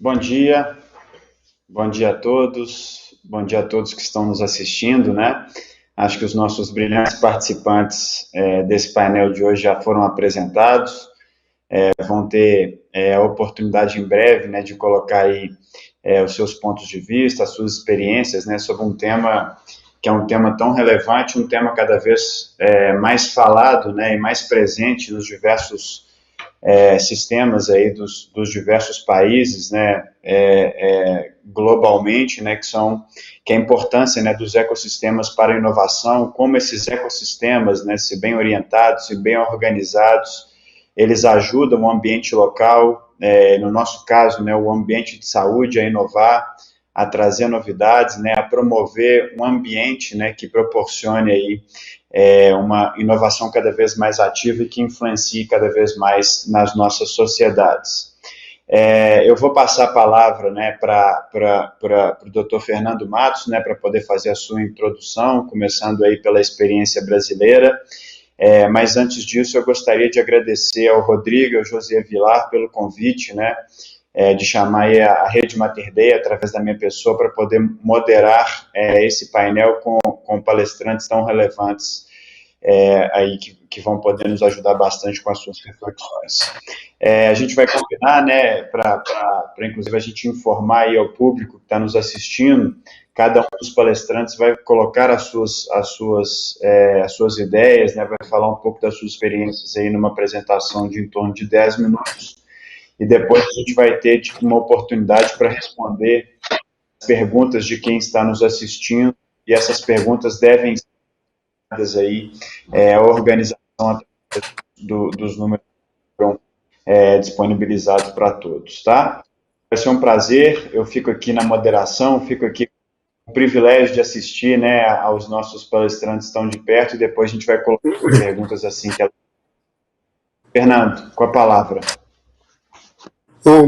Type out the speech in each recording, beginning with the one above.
Bom dia a todos, bom dia a todos que estão nos assistindo, né? Acho que os nossos brilhantes participantes desse painel de hoje já foram apresentados, vão ter a oportunidade em breve, né, de colocar aí os seus pontos de vista, as suas experiências, né, sobre um tema que é um tema tão relevante, um tema cada vez mais falado, né, e mais presente nos diversos sistemas aí dos diversos países, né, globalmente, né, que é a importância, né, dos ecossistemas para a inovação, como esses ecossistemas, né, se bem orientados, se bem organizados, eles ajudam o ambiente local, no nosso caso, né, o ambiente de saúde a inovar, a trazer novidades, né, a promover um ambiente, né, que proporcione aí uma inovação cada vez mais ativa e que influencie cada vez mais nas nossas sociedades. Eu vou passar a palavra, né, para o Dr. Fernando Matos, né, para poder fazer a sua introdução, começando aí pela experiência brasileira, mas antes disso eu gostaria de agradecer ao Rodrigo e ao José Vilar pelo convite, né, de chamar aí a Rede Mater Dei, através da minha pessoa, para poder moderar esse painel com palestrantes tão relevantes aí que vão poder nos ajudar bastante com as suas reflexões. A gente vai combinar, né, para inclusive a gente informar aí ao público que está nos assistindo, cada um dos palestrantes vai colocar as suas ideias, né, vai falar um pouco das suas experiências aí numa apresentação de em torno de 10 minutos, e depois a gente vai ter uma oportunidade para responder as perguntas de quem está nos assistindo, e essas perguntas devem ser aí, a organização dos números disponibilizados para todos, tá? Vai ser um prazer, eu fico aqui na moderação, fico aqui com o privilégio de assistir, né, aos nossos palestrantes tão de perto, e depois a gente vai colocar perguntas assim que ela... Fernando, com a palavra.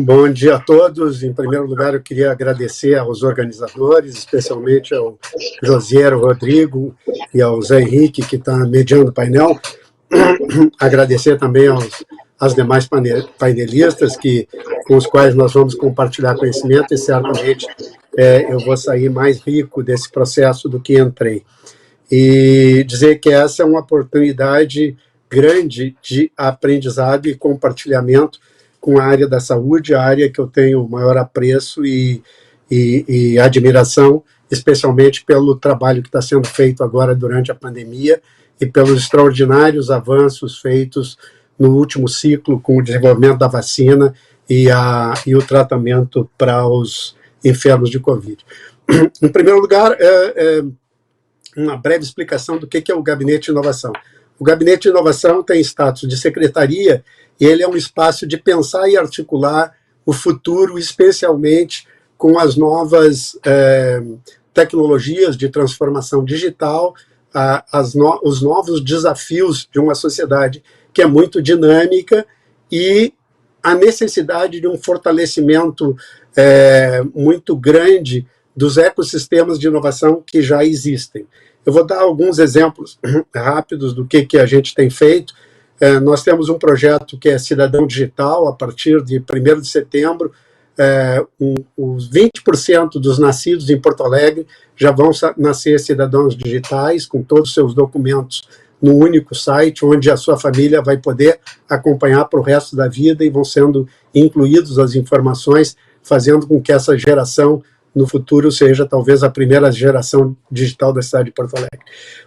Bom dia a todos. Em primeiro lugar, eu queria agradecer aos organizadores, especialmente ao Josiero Rodrigo e ao Zé Henrique, que está mediando o painel. Agradecer também aos demais painelistas com os quais nós vamos compartilhar conhecimento, e certamente eu vou sair mais rico desse processo do que entrei. E dizer que essa é uma oportunidade grande de aprendizado e compartilhamento com a área da saúde, a área que eu tenho maior apreço e admiração, especialmente pelo trabalho que está sendo feito agora durante a pandemia e pelos extraordinários avanços feitos no último ciclo com o desenvolvimento da vacina e o tratamento para os enfermos de Covid. Em primeiro lugar, uma breve explicação do que é o Gabinete de Inovação. O Gabinete de Inovação tem status de secretaria, e ele é um espaço de pensar e articular o futuro, especialmente com as novas tecnologias de transformação digital, os novos desafios de uma sociedade que é muito dinâmica, e a necessidade de um fortalecimento muito grande dos ecossistemas de inovação que já existem. Eu vou dar alguns exemplos rápidos do que a gente tem feito. Nós temos um projeto que é Cidadão Digital. A partir de 1º de setembro, os 20% dos nascidos em Porto Alegre já vão nascer cidadãos digitais, com todos os seus documentos num único site, onde a sua família vai poder acompanhar para o resto da vida, e vão sendo incluídos as informações, fazendo com que essa geração no futuro seja talvez a primeira geração digital da cidade de Porto Alegre.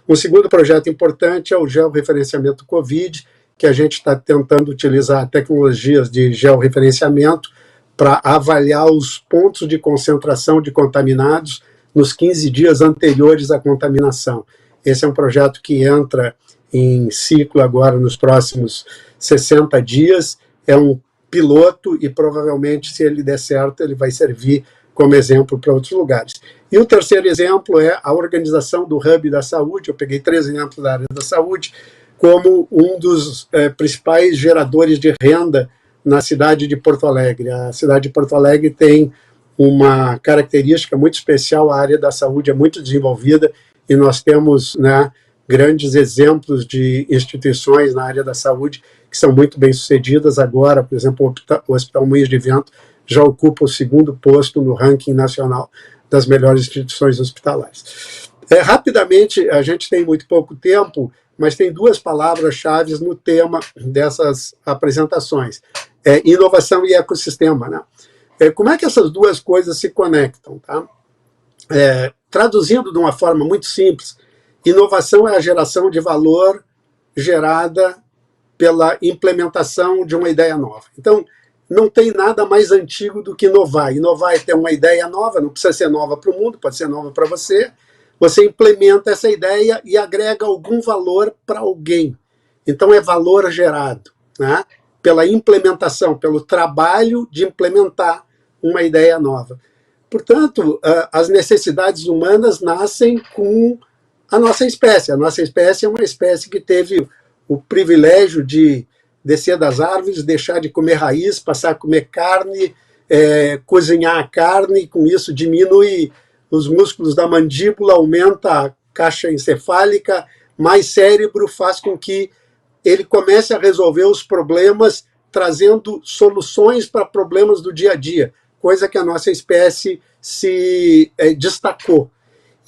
Um segundo projeto importante é o georreferenciamento COVID, que a gente está tentando utilizar tecnologias de georreferenciamento para avaliar os pontos de concentração de contaminados nos 15 dias anteriores à contaminação. Esse é um projeto que entra em ciclo agora nos próximos 60 dias, é um piloto e provavelmente, se ele der certo, ele vai servir como exemplo para outros lugares. E o terceiro exemplo é a organização do Hub da Saúde. Eu peguei 3 exemplos da área da saúde. como um dos principais geradores de renda na cidade de Porto Alegre. A cidade de Porto Alegre tem uma característica muito especial, a área da saúde é muito desenvolvida e nós temos, né, grandes exemplos de instituições na área da saúde que são muito bem sucedidas. Agora, por exemplo, o Hospital Moinhos de Vento já ocupa o 2º posto no ranking nacional das melhores instituições hospitalares. Rapidamente, a gente tem muito pouco tempo, mas tem 2 palavras-chave no tema dessas apresentações: inovação e ecossistema, né? Como é que essas 2 coisas se conectam? Tá? Traduzindo de uma forma muito simples, inovação é a geração de valor gerada pela implementação de uma ideia nova. Então, não tem nada mais antigo do que inovar. Inovar é ter uma ideia nova, não precisa ser nova para o mundo, pode ser nova para você. Você implementa essa ideia e agrega algum valor para alguém. Então, é valor gerado, né? Pela implementação, pelo trabalho de implementar uma ideia nova. Portanto, as necessidades humanas nascem com a nossa espécie. A nossa espécie é uma espécie que teve o privilégio de descer das árvores, deixar de comer raiz, passar a comer carne, cozinhar a carne, com isso diminui os músculos da mandíbula, aumenta a caixa encefálica, mais cérebro faz com que ele comece a resolver os problemas, trazendo soluções para problemas do dia a dia, coisa que a nossa espécie se destacou.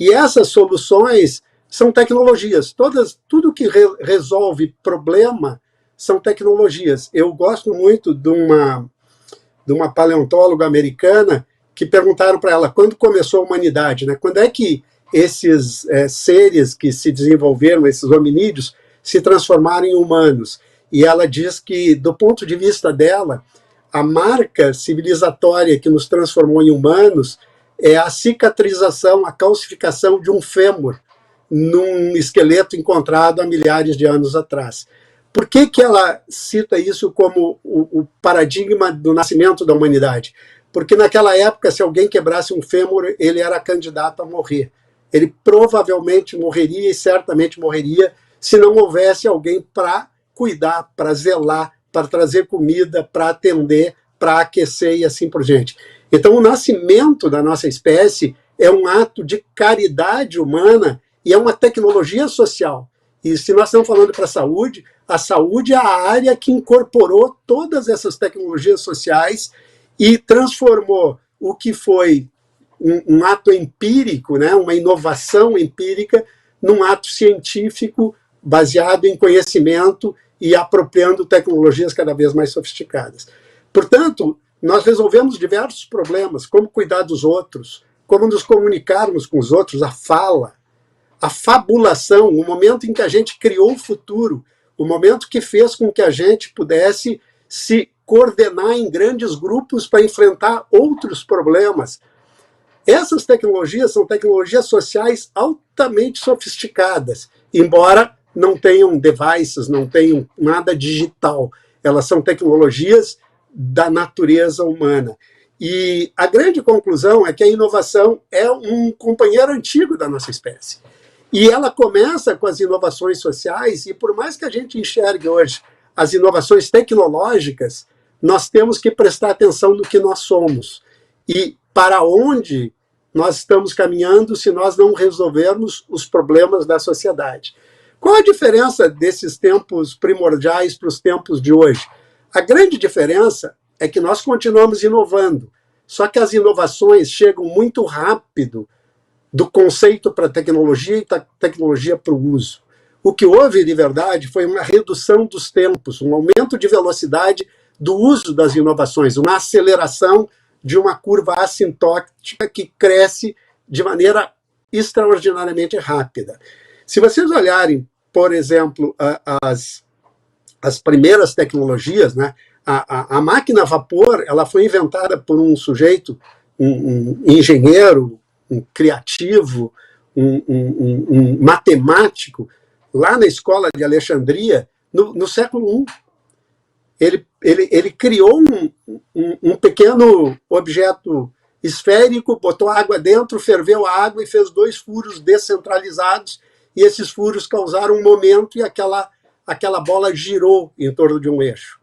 E essas soluções são tecnologias. Tudo que resolve problema são tecnologias. Eu gosto muito de uma paleontóloga americana que perguntaram para ela quando começou a humanidade, né? Quando é que esses seres que se desenvolveram, esses hominídeos, se transformaram em humanos. E ela diz que, do ponto de vista dela, a marca civilizatória que nos transformou em humanos é a cicatrização, a calcificação de um fêmur num esqueleto encontrado há milhares de anos atrás. Por que ela cita isso como o paradigma do nascimento da humanidade? Porque naquela época, se alguém quebrasse um fêmur, ele era candidato a morrer. Ele provavelmente morreria e certamente morreria se não houvesse alguém para cuidar, para zelar, para trazer comida, para atender, para aquecer e assim por diante. Então, o nascimento da nossa espécie é um ato de caridade humana e é uma tecnologia social. E se nós estamos falando para a saúde é a área que incorporou todas essas tecnologias sociais e transformou o que foi um ato empírico, né, uma inovação empírica, num ato científico baseado em conhecimento e apropriando tecnologias cada vez mais sofisticadas. Portanto, nós resolvemos diversos problemas, como cuidar dos outros, como nos comunicarmos com os outros, a fala, a fabulação, o momento em que a gente criou o futuro, o momento que fez com que a gente pudesse se coordenar em grandes grupos para enfrentar outros problemas. Essas tecnologias são tecnologias sociais altamente sofisticadas, embora não tenham devices, não tenham nada digital. Elas são tecnologias da natureza humana. E a grande conclusão é que a inovação é um companheiro antigo da nossa espécie. E ela começa com as inovações sociais, e por mais que a gente enxergue hoje as inovações tecnológicas, nós temos que prestar atenção no que nós somos e para onde nós estamos caminhando se nós não resolvermos os problemas da sociedade. Qual a diferença desses tempos primordiais para os tempos de hoje? A grande diferença é que nós continuamos inovando, só que as inovações chegam muito rápido do conceito para a tecnologia e da tecnologia para o uso. O que houve, de verdade, foi uma redução dos tempos, um aumento de velocidade do uso das inovações, uma aceleração de uma curva assintótica que cresce de maneira extraordinariamente rápida. Se vocês olharem, por exemplo, as primeiras tecnologias, né, a máquina a vapor, ela foi inventada por um sujeito, um engenheiro, um criativo, um matemático, lá na escola de Alexandria, no século I. Ele criou um pequeno objeto esférico, botou água dentro, ferveu a água e fez 2 furos descentralizados, e esses furos causaram um momento e aquela aquela bola girou em torno de um eixo.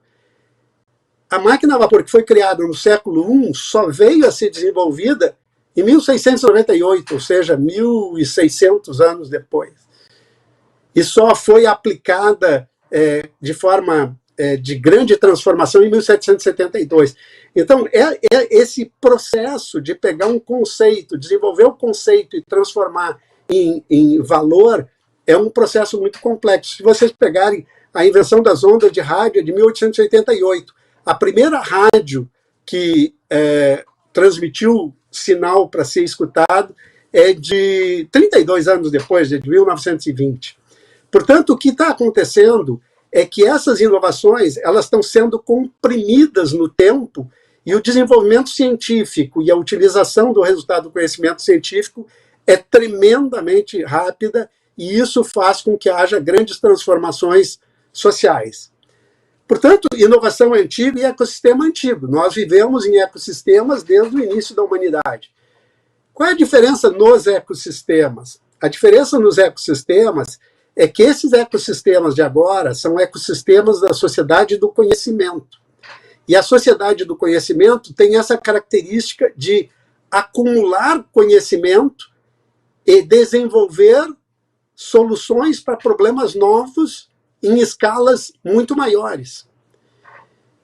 A máquina a vapor, que foi criada no século I, só veio a ser desenvolvida em 1698, ou seja, 1.600 anos depois. E só foi aplicada de forma de grande transformação em 1772. Então, esse processo de pegar um conceito, desenvolver o conceito e transformar em valor, é um processo muito complexo. Se vocês pegarem a invenção das ondas de rádio de 1888, a primeira rádio que transmitiu sinal para ser escutado é de 32 anos depois, de 1920. Portanto, o que está acontecendo é que essas inovações elas estão sendo comprimidas no tempo e o desenvolvimento científico e a utilização do resultado do conhecimento científico é tremendamente rápida e isso faz com que haja grandes transformações sociais. Portanto, inovação é antiga e ecossistema é antigo. Nós vivemos em ecossistemas desde o início da humanidade. Qual é a diferença nos ecossistemas? A diferença nos ecossistemas é que esses ecossistemas de agora são ecossistemas da sociedade do conhecimento. E a sociedade do conhecimento tem essa característica de acumular conhecimento e desenvolver soluções para problemas novos em escalas muito maiores.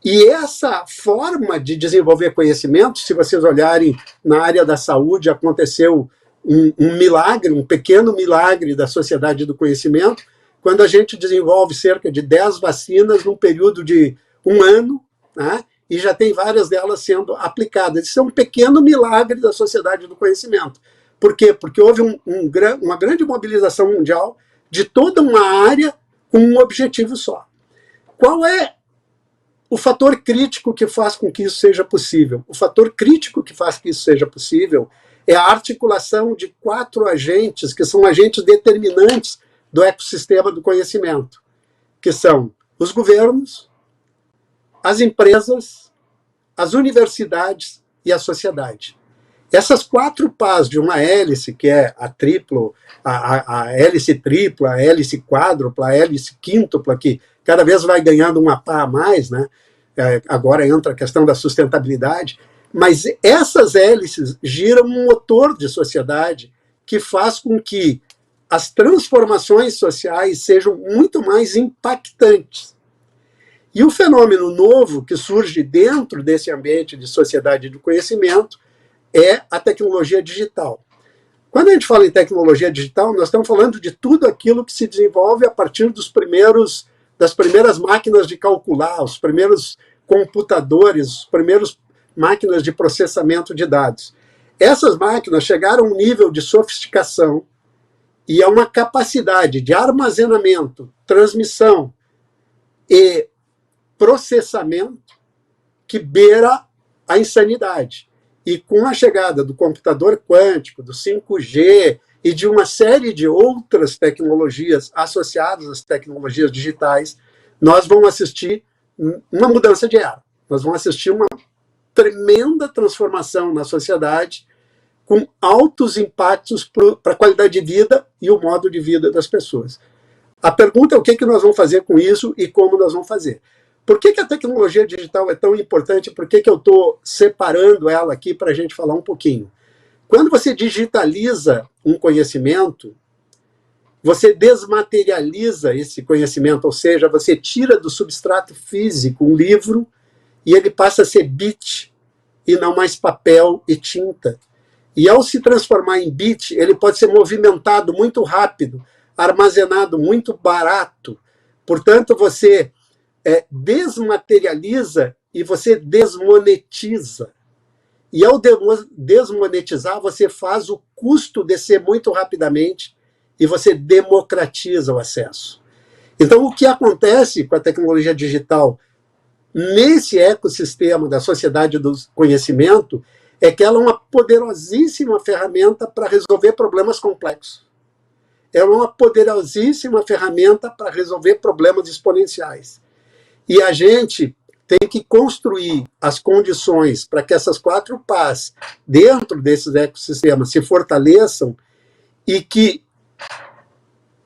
E essa forma de desenvolver conhecimento, se vocês olharem na área da saúde, aconteceu um milagre, um pequeno milagre da sociedade do conhecimento, quando a gente desenvolve cerca de 10 vacinas num período de 1 ano, né, e já tem várias delas sendo aplicadas. Isso é um pequeno milagre da sociedade do conhecimento. Por quê? Porque houve uma grande mobilização mundial de toda uma área com um objetivo só. Qual é o fator crítico que faz com que isso seja possível? O fator crítico que faz que isso seja possível é a articulação de 4 agentes, que são agentes determinantes do ecossistema do conhecimento, que são os governos, as empresas, as universidades e a sociedade. Essas 4 pás de uma hélice, que é a hélice tripla, a hélice quádrupla, a hélice quíntupla, que cada vez vai ganhando uma pá a mais, né? Agora entra a questão da sustentabilidade, mas essas hélices giram um motor de sociedade que faz com que as transformações sociais sejam muito mais impactantes. E o fenômeno novo que surge dentro desse ambiente de sociedade do conhecimento é a tecnologia digital. Quando a gente fala em tecnologia digital, nós estamos falando de tudo aquilo que se desenvolve a partir das primeiras máquinas de calcular, os primeiros computadores, as primeiras máquinas de processamento de dados. Essas máquinas chegaram a um nível de sofisticação e a uma capacidade de armazenamento, transmissão e processamento que beira a insanidade. E com a chegada do computador quântico, do 5G e de uma série de outras tecnologias associadas às tecnologias digitais, nós vamos assistir uma mudança de era. Nós vamos assistir uma tremenda transformação na sociedade com altos impactos para a qualidade de vida e o modo de vida das pessoas. A pergunta é o que nós vamos fazer com isso e como nós vamos fazer. Por que a tecnologia digital é tão importante? Por que eu estou separando ela aqui para a gente falar um pouquinho? Quando você digitaliza um conhecimento, você desmaterializa esse conhecimento, ou seja, você tira do substrato físico um livro e ele passa a ser bit e não mais papel e tinta. E ao se transformar em bit, ele pode ser movimentado muito rápido, armazenado muito barato. Portanto, você desmaterializa e você desmonetiza. E ao desmonetizar, você faz o custo descer muito rapidamente e você democratiza o acesso. Então, o que acontece com a tecnologia digital nesse ecossistema da sociedade do conhecimento é que ela é uma poderosíssima ferramenta para resolver problemas complexos. Ela é uma poderosíssima ferramenta para resolver problemas exponenciais. E a gente tem que construir as condições para que essas 4 pás dentro desses ecossistemas se fortaleçam e que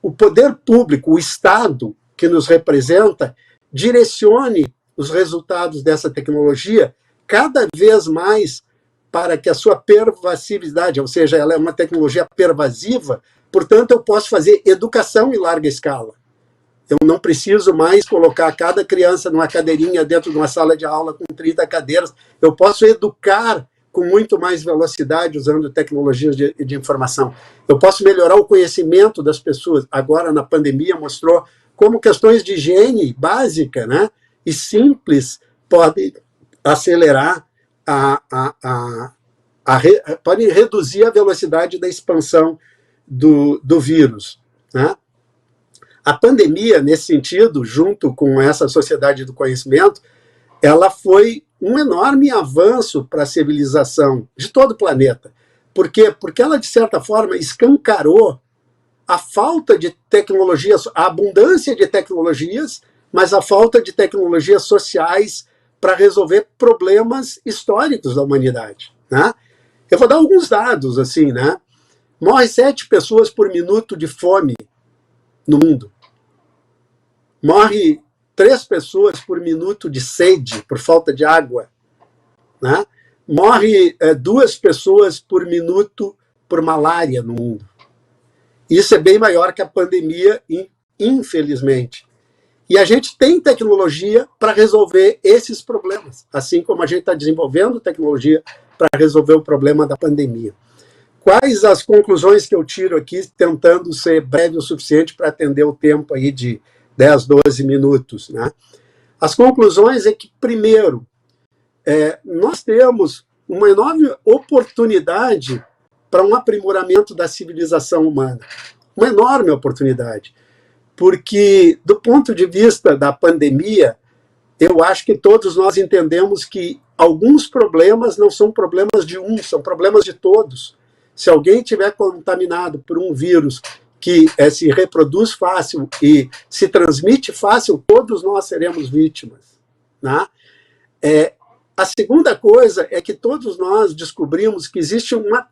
o poder público, o Estado, que nos representa direcione os resultados dessa tecnologia cada vez mais para que a sua pervasividade, ou seja, ela é uma tecnologia pervasiva, portanto, eu posso fazer educação em larga escala. Eu não preciso mais colocar cada criança numa cadeirinha dentro de uma sala de aula com 30 cadeiras. Eu posso educar com muito mais velocidade usando tecnologias de informação. Eu posso melhorar o conhecimento das pessoas. Agora, na pandemia, mostrou como questões de higiene básica, né, e simples podem acelerar, podem reduzir a velocidade da expansão do vírus, né? A pandemia, nesse sentido, junto com essa sociedade do conhecimento, ela foi um enorme avanço para a civilização de todo o planeta. Por quê? Porque ela, de certa forma, escancarou a falta de tecnologias, a abundância de tecnologias, mas a falta de tecnologias sociais para resolver problemas históricos da humanidade, né? Eu vou dar alguns dados, assim, né? Morre 7 pessoas por minuto de fome no mundo. Morre 3 pessoas por minuto de sede, por falta de água, né? Morre 2 pessoas por minuto por malária no mundo. Isso é bem maior que a pandemia, infelizmente. E a gente tem tecnologia para resolver esses problemas, assim como a gente está desenvolvendo tecnologia para resolver o problema da pandemia. Quais as conclusões que eu tiro aqui, tentando ser breve o suficiente para atender o tempo aí de 10, 12 minutos, né? As conclusões é que, primeiro, nós temos uma enorme oportunidade para um aprimoramento da civilização humana. Uma enorme oportunidade. Porque, do ponto de vista da pandemia, eu acho que todos nós entendemos que alguns problemas não são problemas de um, são problemas de todos. Se alguém estiver contaminado por um vírus que se reproduz fácil e se transmite fácil, todos nós seremos vítimas, né? A segunda coisa é que todos nós descobrimos que existe uma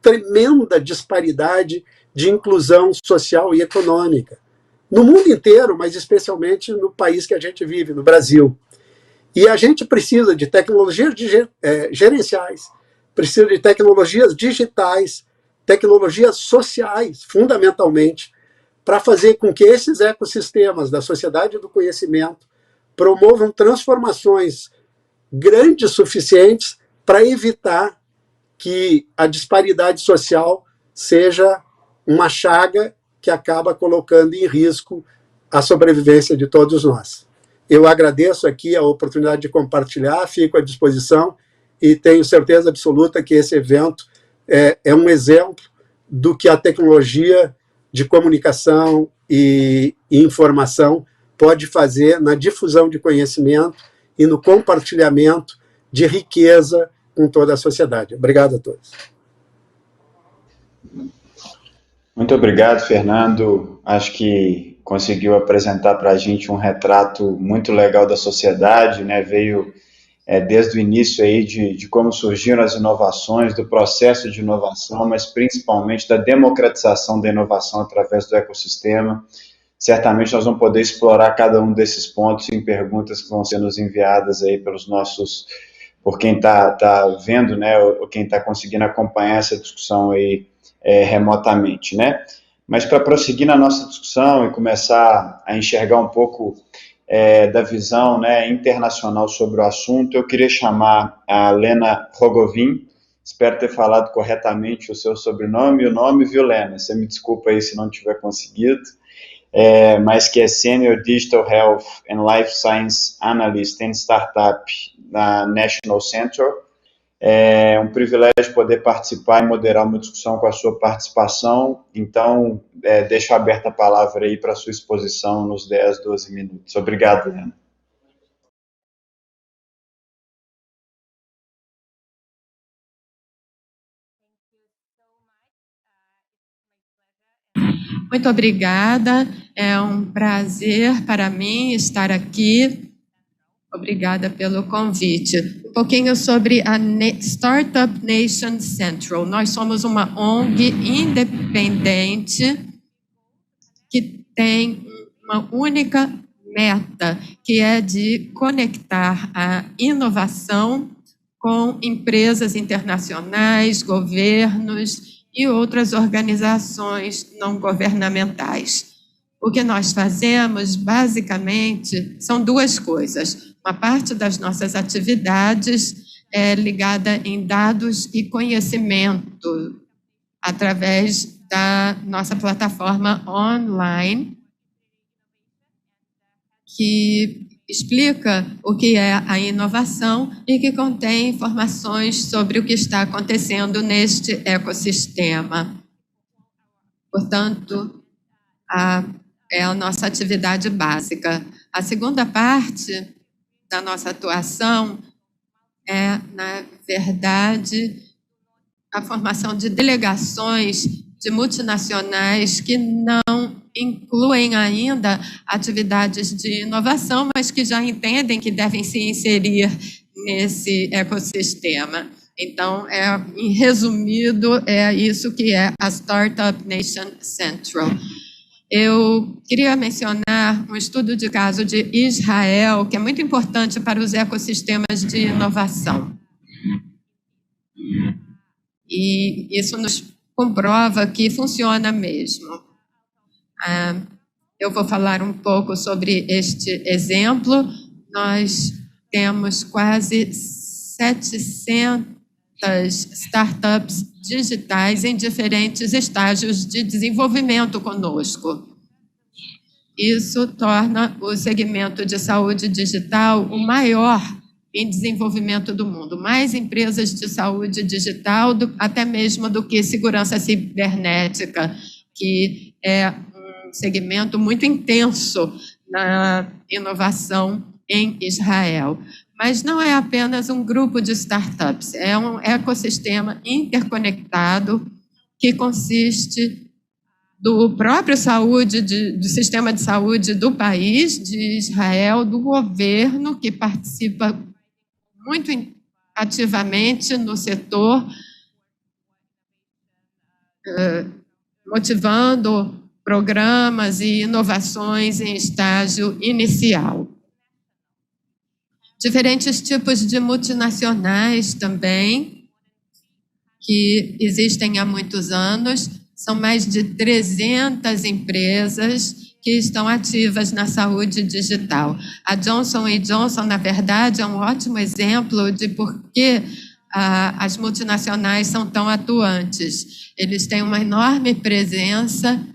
tremenda disparidade de inclusão social e econômica. No mundo inteiro, mas especialmente no país que a gente vive, no Brasil. E a gente precisa de tecnologias gerenciais, precisa de tecnologias digitais, tecnologias sociais, fundamentalmente, para fazer com que esses ecossistemas da sociedade do conhecimento promovam transformações grandes suficientes para evitar que a disparidade social seja uma chaga que acaba colocando em risco a sobrevivência de todos nós. Eu agradeço aqui a oportunidade de compartilhar, fico à disposição e tenho certeza absoluta que esse evento é um exemplo do que a tecnologia de comunicação e informação pode fazer na difusão de conhecimento e no compartilhamento de riqueza com toda a sociedade. Obrigado a todos. Muito obrigado, Fernando. Acho que conseguiu apresentar para a gente um retrato muito legal da sociedade, né? Veio desde o início aí de como surgiram as inovações, do processo de inovação, mas principalmente da democratização da inovação através do ecossistema. Certamente nós vamos poder explorar cada um desses pontos em perguntas que vão ser nos enviadas aí por quem está vendo, né, ou quem está conseguindo acompanhar essa discussão aí remotamente, né? Mas para prosseguir na nossa discussão e começar a enxergar um pouco da visão, né, internacional sobre o assunto, eu queria chamar a Lena Rogovin. Espero ter falado corretamente o seu sobrenome e o nome, viu, Lena? Você me desculpa aí se não tiver conseguido, mas que é Senior Digital Health and Life Science Analyst em Startup na National Center. É um privilégio poder participar e moderar uma discussão com a sua participação. Então, deixo aberta a palavra aí para a sua exposição nos 10, 12 minutos. Obrigado, Lena. Muito obrigada. É um prazer para mim estar aqui. Obrigada pelo convite. Um pouquinho sobre a Startup Nation Central. Nós somos uma ONG independente que tem uma única meta, que é de conectar a inovação com empresas internacionais, governos e outras organizações não governamentais. O que nós fazemos, basicamente, são duas coisas. Uma parte das nossas atividades é ligada em dados e conhecimento, através da nossa plataforma online, que explica o que é a inovação e que contém informações sobre o que está acontecendo neste ecossistema. Portanto, é a nossa atividade básica. A segunda parte da nossa atuação é, na verdade, a formação de delegações de multinacionais que não incluem ainda atividades de inovação, mas que já entendem que devem se inserir nesse ecossistema. Então, em resumido, é isso que é a Startup Nation Central. Eu queria mencionar um estudo de caso de Israel, que é muito importante para os ecossistemas de inovação. E isso nos comprova que funciona mesmo. Eu vou falar um pouco sobre este exemplo. Nós temos quase 700 startups digitais em diferentes estágios de desenvolvimento conosco. Isso torna o segmento de saúde digital o maior em desenvolvimento do mundo. Mais empresas de saúde digital, até mesmo do que segurança cibernética, que é um segmento muito intenso na inovação em Israel. Mas não é apenas um grupo de startups, é um ecossistema interconectado que consiste do próprio do sistema de saúde do país, de Israel, do governo, que participa muito ativamente no setor, motivando programas e inovações em estágio inicial. Diferentes tipos de multinacionais também, que existem há muitos anos. São mais de 300 empresas que estão ativas na saúde digital. A Johnson & Johnson, na verdade, é um ótimo exemplo de por que as multinacionais são tão atuantes. Eles têm uma enorme presença,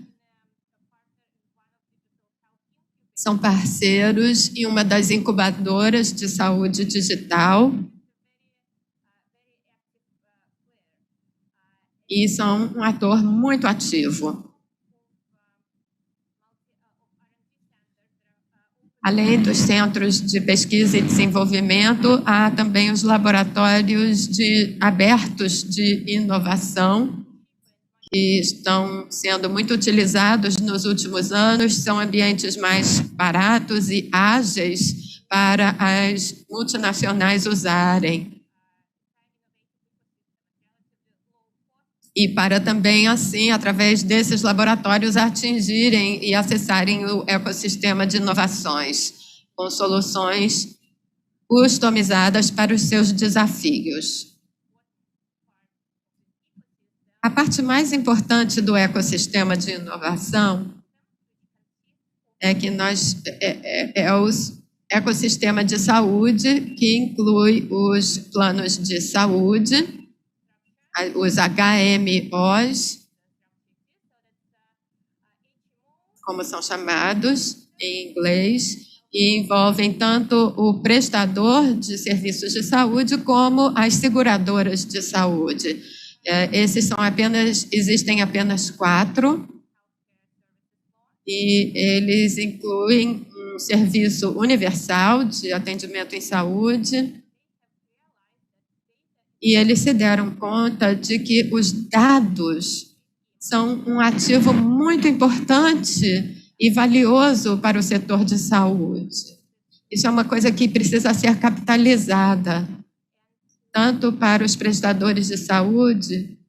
são parceiros em uma das incubadoras de saúde digital e são um ator muito ativo. Além dos centros de pesquisa e desenvolvimento, há também os laboratórios abertos de inovação, que estão sendo muito utilizados nos últimos anos, são ambientes mais baratos e ágeis para as multinacionais usarem. E para também, assim, através desses laboratórios, atingirem e acessarem o ecossistema de inovações, com soluções customizadas para os seus desafios. A parte mais importante do ecossistema de inovação é que o ecossistema de saúde, que inclui os planos de saúde, os HMOs, como são chamados em inglês, e envolvem tanto o prestador de serviços de saúde como as seguradoras de saúde. Existem apenas 4, e eles incluem um serviço universal de atendimento em saúde, e eles se deram conta de que os dados são um ativo muito importante e valioso para o setor de saúde. Isso é uma coisa que precisa ser capitalizada, tanto para os prestadores de saúde,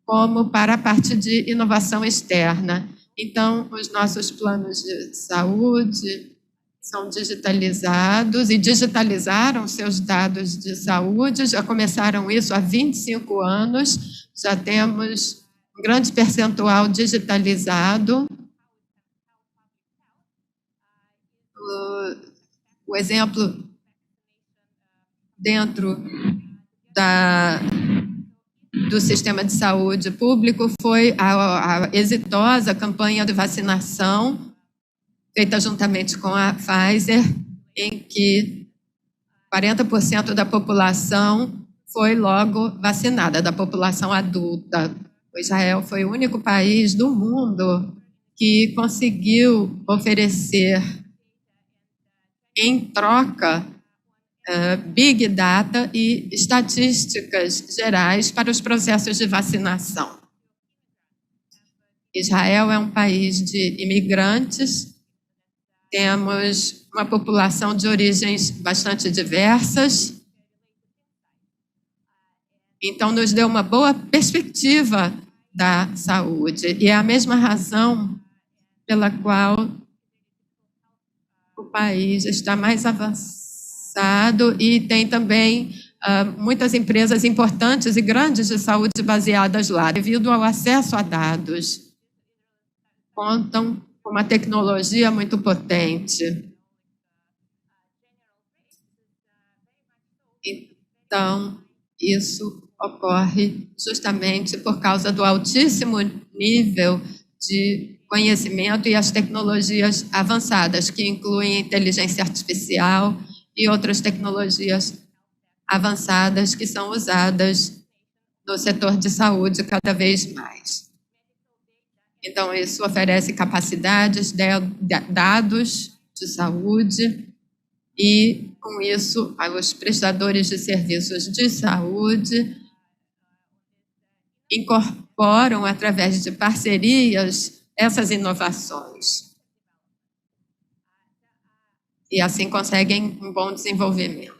como para a parte de inovação externa. Então, os nossos planos de saúde são digitalizados e digitalizaram seus dados de saúde, já começaram isso há 25 anos, já temos um grande percentual digitalizado. O exemplo dentro do sistema de saúde público foi a exitosa campanha de vacinação feita juntamente com a Pfizer, em que 40% da população foi logo vacinada, da população adulta. O Israel foi o único país do mundo que conseguiu oferecer em troca Big Data e estatísticas gerais para os processos de vacinação. Israel é um país de imigrantes, temos uma população de origens bastante diversas, então nos deu uma boa perspectiva da saúde, e é a mesma razão pela qual o país está mais avançado e tem também muitas empresas importantes e grandes de saúde baseadas lá, devido ao acesso a dados. Contam com uma tecnologia muito potente. Então, isso ocorre justamente por causa do altíssimo nível de conhecimento e as tecnologias avançadas, que incluem inteligência artificial e outras tecnologias avançadas que são usadas no setor de saúde cada vez mais. Então, isso oferece capacidades, dados de saúde e, com isso, os prestadores de serviços de saúde incorporam, através de parcerias, essas inovações. E assim conseguem um bom desenvolvimento.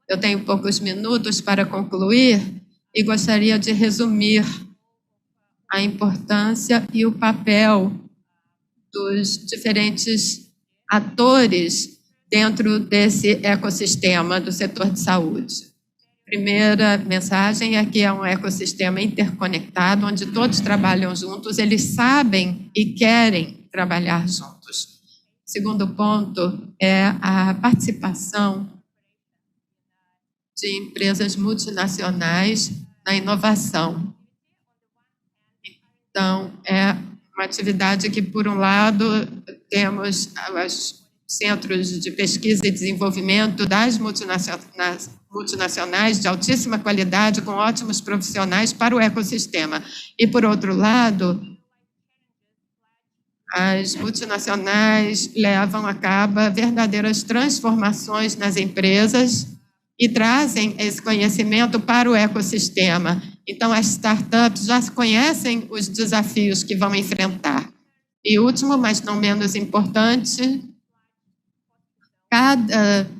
Eu tenho poucos minutos para concluir e gostaria de resumir a importância e o papel dos diferentes atores dentro desse ecossistema do setor de saúde. Primeira mensagem é que é um ecossistema interconectado, onde todos trabalham juntos, eles sabem e querem trabalhar juntos. Segundo ponto é a participação de empresas multinacionais na inovação. Então, é uma atividade que, por um lado, temos os centros de pesquisa e desenvolvimento das multinacionais de altíssima qualidade, com ótimos profissionais para o ecossistema. E, por outro lado, as multinacionais levam a cabo verdadeiras transformações nas empresas e trazem esse conhecimento para o ecossistema. Então, as startups já conhecem os desafios que vão enfrentar. E último, mas não menos importante, cada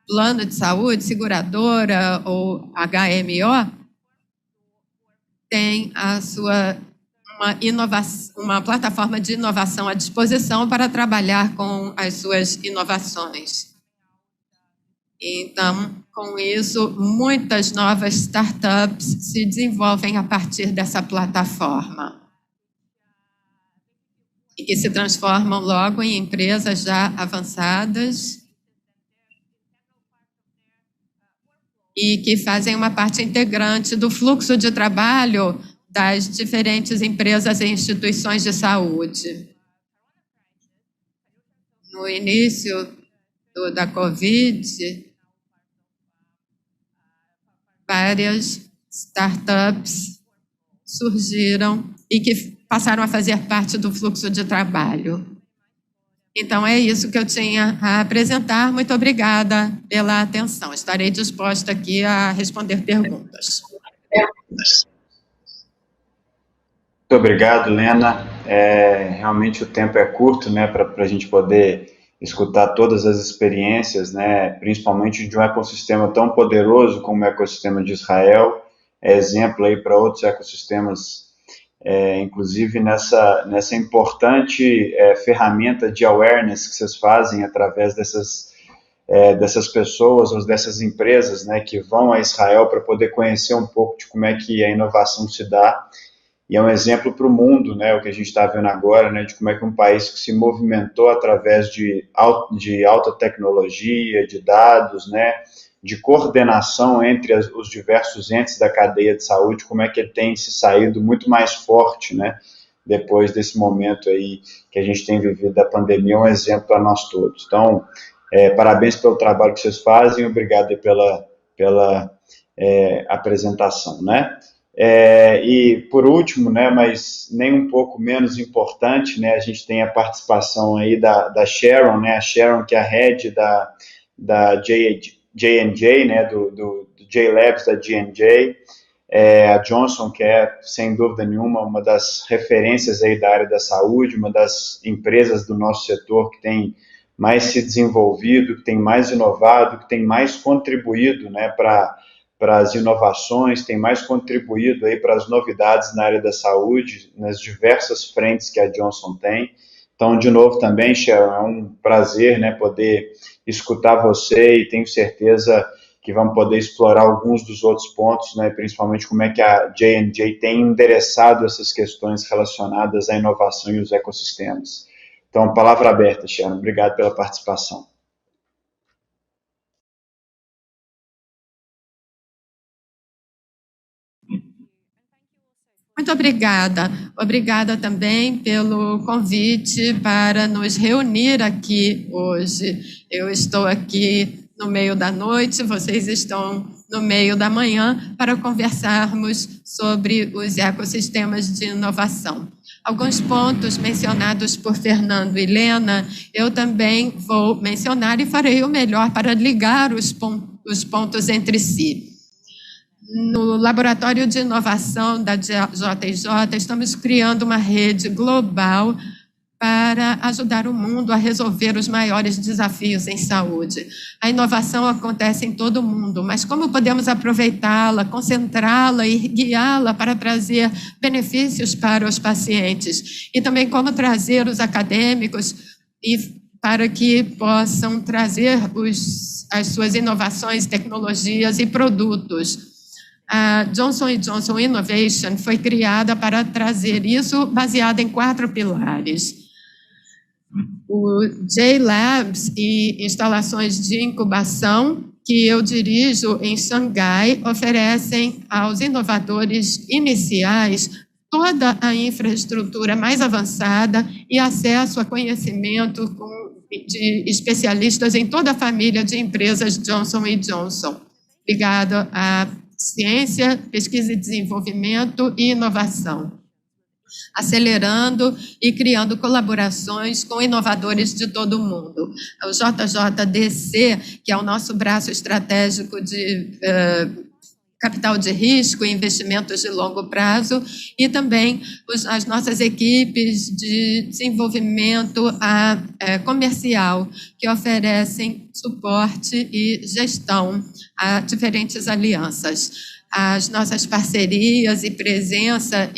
plano de saúde, seguradora ou HMO, tem a sua uma plataforma de inovação à disposição para trabalhar com as suas inovações. Então, com isso, muitas novas startups se desenvolvem a partir dessa plataforma e que se transformam logo em empresas já avançadas e que fazem uma parte integrante do fluxo de trabalho das diferentes empresas e instituições de saúde. No início da Covid, várias startups surgiram e que passaram a fazer parte do fluxo de trabalho. Então, é isso que eu tinha a apresentar. Muito obrigada pela atenção. Estarei disposta aqui a responder perguntas. Muito obrigado, Lena. Realmente o tempo é curto, né, para a gente poder escutar todas as experiências, né, principalmente de um ecossistema tão poderoso como o ecossistema de Israel, é exemplo aí para outros ecossistemas inclusive nessa importante ferramenta de awareness que vocês fazem através dessas pessoas ou dessas empresas, né, que vão a Israel para poder conhecer um pouco de como é que a inovação se dá. E é um exemplo para o mundo, né, o que a gente está vendo agora, né, de como é que um país que se movimentou através de alta tecnologia, de dados, né, de coordenação entre os diversos entes da cadeia de saúde, como é que ele tem se saído muito mais forte, né, depois desse momento aí que a gente tem vivido da pandemia, é um exemplo para nós todos. Então, parabéns pelo trabalho que vocês fazem, obrigado aí pela apresentação, né. E por último, né, mas nem um pouco menos importante, né, a gente tem a participação aí da Sharon, né, a Sharon que é a head da J&J, né, do J-Labs da J&J, a Johnson, que é, sem dúvida nenhuma, uma das referências aí da área da saúde, uma das empresas do nosso setor que tem mais se desenvolvido, que tem mais inovado, que tem mais contribuído, né, para as inovações, tem mais contribuído aí para as novidades na área da saúde, nas diversas frentes que a Johnson tem. Então, de novo também, Sharon, é um prazer, né, poder escutar você e tenho certeza que vamos poder explorar alguns dos outros pontos, né, principalmente como é que a J&J tem endereçado essas questões relacionadas à inovação e os ecossistemas. Então, palavra aberta, Sharon. Obrigado pela participação. Muito obrigada. Obrigada também pelo convite para nos reunir aqui hoje. Eu estou aqui no meio da noite, vocês estão no meio da manhã para conversarmos sobre os ecossistemas de inovação. Alguns pontos mencionados por Fernando e Lena, eu também vou mencionar e farei o melhor para ligar os pontos entre si. No Laboratório de Inovação da JJ, estamos criando uma rede global para ajudar o mundo a resolver os maiores desafios em saúde. A inovação acontece em todo o mundo, mas como podemos aproveitá-la, concentrá-la e guiá-la para trazer benefícios para os pacientes? E também como trazer os acadêmicos para que possam trazer as suas inovações, tecnologias e produtos. A Johnson & Johnson Innovation foi criada para trazer isso baseado em 4 pilares. O J-Labs e instalações de incubação, que eu dirijo em Xangai, oferecem aos inovadores iniciais toda a infraestrutura mais avançada e acesso a conhecimento de especialistas em toda a família de empresas Johnson & Johnson, ligado a ciência, pesquisa e desenvolvimento e inovação, acelerando e criando colaborações com inovadores de todo o mundo. O JJDC, que é o nosso braço estratégico de capital de risco e investimentos de longo prazo, e também as nossas equipes de desenvolvimento comercial, que oferecem suporte e gestão a diferentes alianças. As nossas parcerias e presença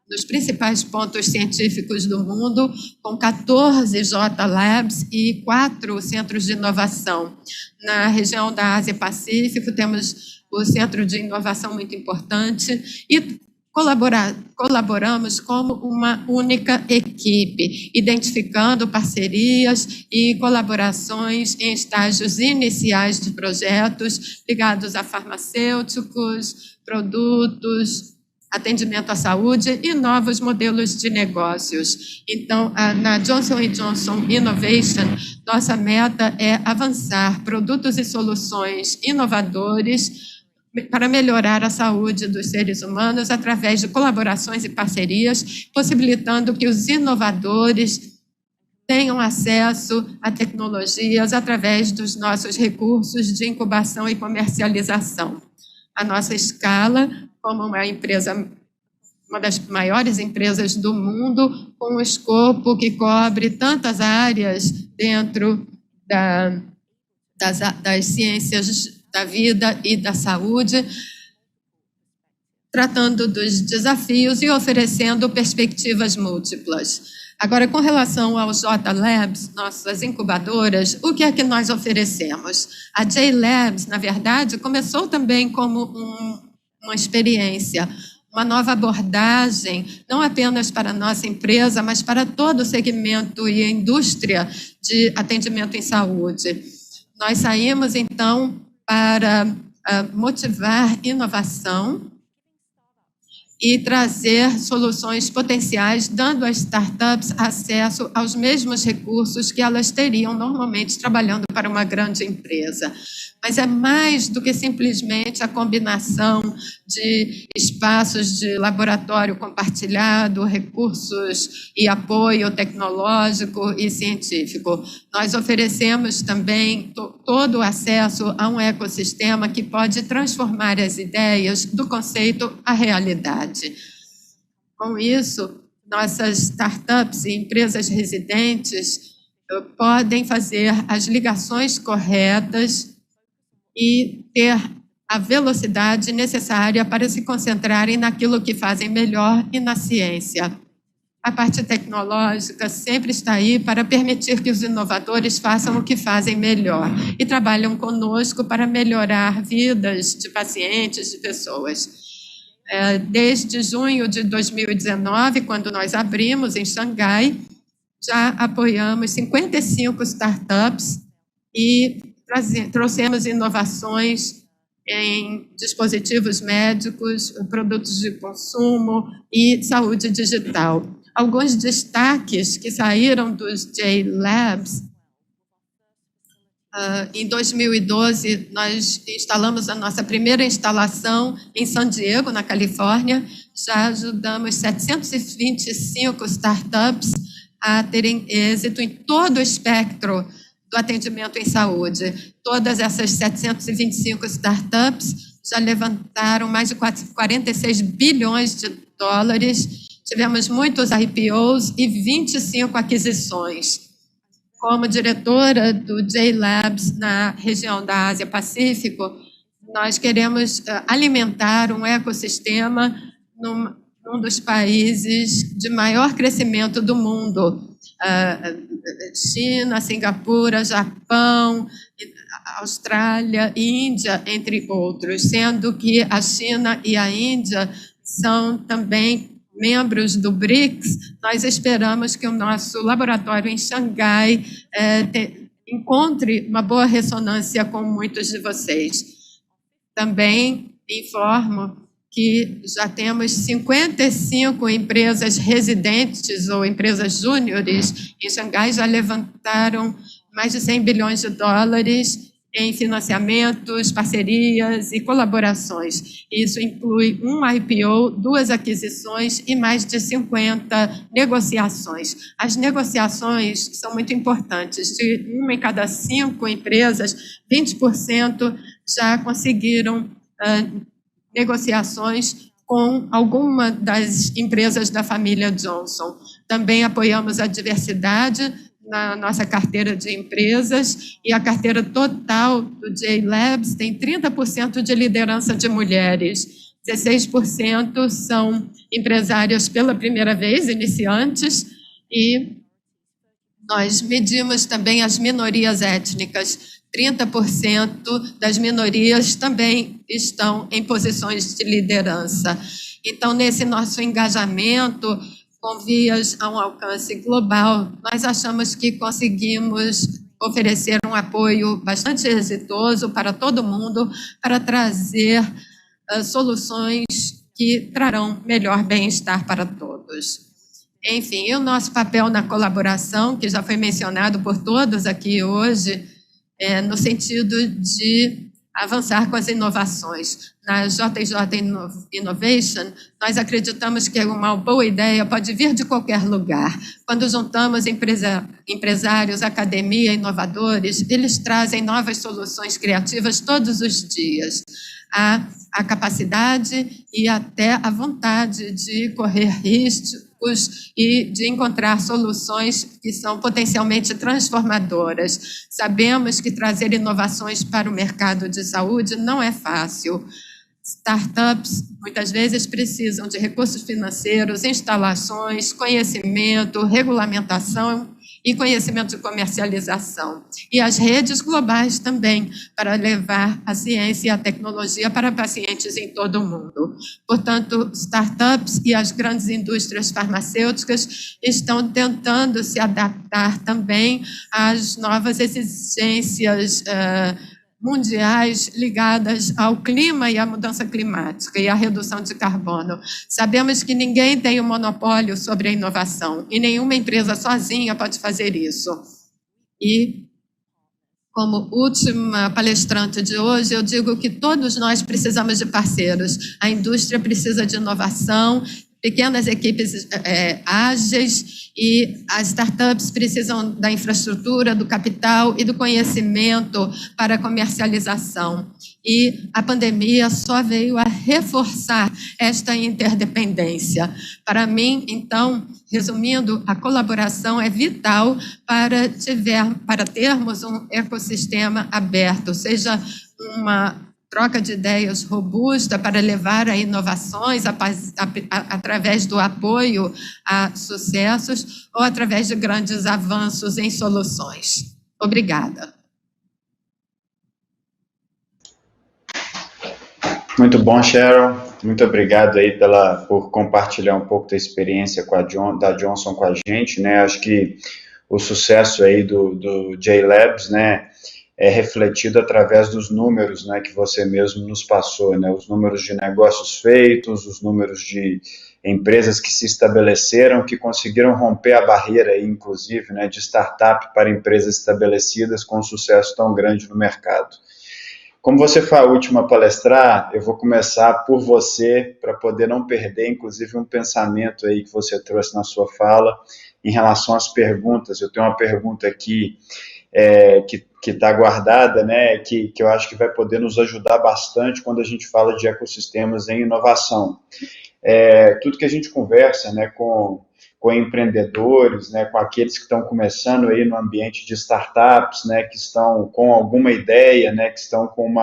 nos principais pontos científicos do mundo, com 14 J-Labs e 4 centros de inovação. Na região da Ásia-Pacífico, temos o Centro de Inovação muito importante e colaboramos como uma única equipe, identificando parcerias e colaborações em estágios iniciais de projetos ligados a farmacêuticos, produtos, atendimento à saúde e novos modelos de negócios. Então, na Johnson & Johnson Innovation, nossa meta é avançar produtos e soluções inovadores para melhorar a saúde dos seres humanos através de colaborações e parcerias, possibilitando que os inovadores tenham acesso a tecnologias através dos nossos recursos de incubação e comercialização. A nossa escala, como uma das maiores empresas do mundo, com um escopo que cobre tantas áreas dentro das ciências da vida e da saúde, tratando dos desafios e oferecendo perspectivas múltiplas. Agora, com relação aos J Labs, nossas incubadoras, o que é que nós oferecemos? A J Labs, na verdade, começou também como uma experiência, uma nova abordagem, não apenas para a nossa empresa, mas para todo o segmento e a indústria de atendimento em saúde. Nós saímos, então, para motivar inovação e trazer soluções potenciais, dando às startups acesso aos mesmos recursos que elas teriam normalmente trabalhando para uma grande empresa. Mas é mais do que simplesmente a combinação de espaços de laboratório compartilhado, recursos e apoio tecnológico e científico. Nós oferecemos também todo o acesso a um ecossistema que pode transformar as ideias do conceito à realidade. Com isso, nossas startups e empresas residentes podem fazer as ligações corretas e ter a velocidade necessária para se concentrarem naquilo que fazem melhor e na ciência. A parte tecnológica sempre está aí para permitir que os inovadores façam o que fazem melhor e trabalham conosco para melhorar vidas de pacientes, de pessoas. Desde junho de 2019, quando nós abrimos em Xangai, já apoiamos 55 startups e trouxemos inovações em dispositivos médicos, produtos de consumo e saúde digital. Alguns destaques que saíram dos J Labs. Em 2012, nós instalamos a nossa primeira instalação em San Diego, na Califórnia. Já ajudamos 725 startups a terem êxito em todo o espectro do atendimento em saúde. Todas essas 725 startups já levantaram mais de 46 bilhões de dólares. Tivemos muitos IPOs e 25 aquisições. Como diretora do J Labs na região da Ásia-Pacífico, nós queremos alimentar um ecossistema num dos países de maior crescimento do mundo. China, Singapura, Japão, Austrália e Índia, entre outros, sendo que a China e a Índia são também membros do BRICS. Nós esperamos que o nosso laboratório em Xangai encontre uma boa ressonância com muitos de vocês. Também informo que já temos 55 empresas residentes ou empresas júniores em Xangai, já levantaram mais de 100 bilhões de dólares em financiamentos, parcerias e colaborações. Isso inclui um IPO, 2 aquisições e mais de 50 negociações. As negociações são muito importantes. De 1 em cada 5 empresas, 20% já conseguiram negociações com alguma das empresas da família Johnson. Também apoiamos a diversidade na nossa carteira de empresas e a carteira total do J Labs tem 30% de liderança de mulheres, 16% são empresárias pela primeira vez, iniciantes, e nós medimos também as minorias étnicas. 30% das minorias também estão em posições de liderança. Então, nesse nosso engajamento com vias a um alcance global, nós achamos que conseguimos oferecer um apoio bastante exitoso para todo mundo, para trazer soluções que trarão melhor bem-estar para todos. Enfim, e o nosso papel na colaboração, que já foi mencionado por todos aqui hoje, no sentido de avançar com as inovações. Na JJ Innovation, nós acreditamos que uma boa ideia pode vir de qualquer lugar. Quando juntamos empresários, academia, inovadores, eles trazem novas soluções criativas todos os dias. A capacidade e até a vontade de correr riscos e de encontrar soluções que são potencialmente transformadoras. Sabemos que trazer inovações para o mercado de saúde não é fácil. Startups, muitas vezes, precisam de recursos financeiros, instalações, conhecimento, regulamentação e conhecimento de comercialização. E as redes globais também, para levar a ciência e a tecnologia para pacientes em todo o mundo. Portanto, startups e as grandes indústrias farmacêuticas estão tentando se adaptar também às novas exigências mundiais ligadas ao clima e à mudança climática e à redução de carbono. Sabemos que ninguém tem o monopólio sobre a inovação e nenhuma empresa sozinha pode fazer isso. E, como última palestrante de hoje, eu digo que todos nós precisamos de parceiros. A indústria precisa de inovação, pequenas equipes ágeis, e as startups precisam da infraestrutura, do capital e do conhecimento para a comercialização. E a pandemia só veio a reforçar esta interdependência. Para mim, então, resumindo, a colaboração é vital para termos um ecossistema aberto, seja uma troca de ideias robusta para levar a inovações através do apoio a sucessos ou através de grandes avanços em soluções. Obrigada. Muito bom, Cheryl. Muito obrigado aí por compartilhar um pouco da experiência da Johnson com a gente, né? Acho que o sucesso aí do J-Labs, né, é refletido através dos números, né, que você mesmo nos passou, né, os números de negócios feitos, os números de empresas que se estabeleceram, que conseguiram romper a barreira, aí, inclusive, né, de startup para empresas estabelecidas com um sucesso tão grande no mercado. Como você foi a última a palestrar, eu vou começar por você, para poder não perder, inclusive, um pensamento aí que você trouxe na sua fala, em relação às perguntas. Eu tenho uma pergunta aqui, que está guardada, né, que eu acho que vai poder nos ajudar bastante quando a gente fala de ecossistemas em inovação. Tudo que a gente conversa, né, com empreendedores, né, com aqueles que estão começando aí no ambiente de startups, né, que estão com alguma ideia, né, que estão com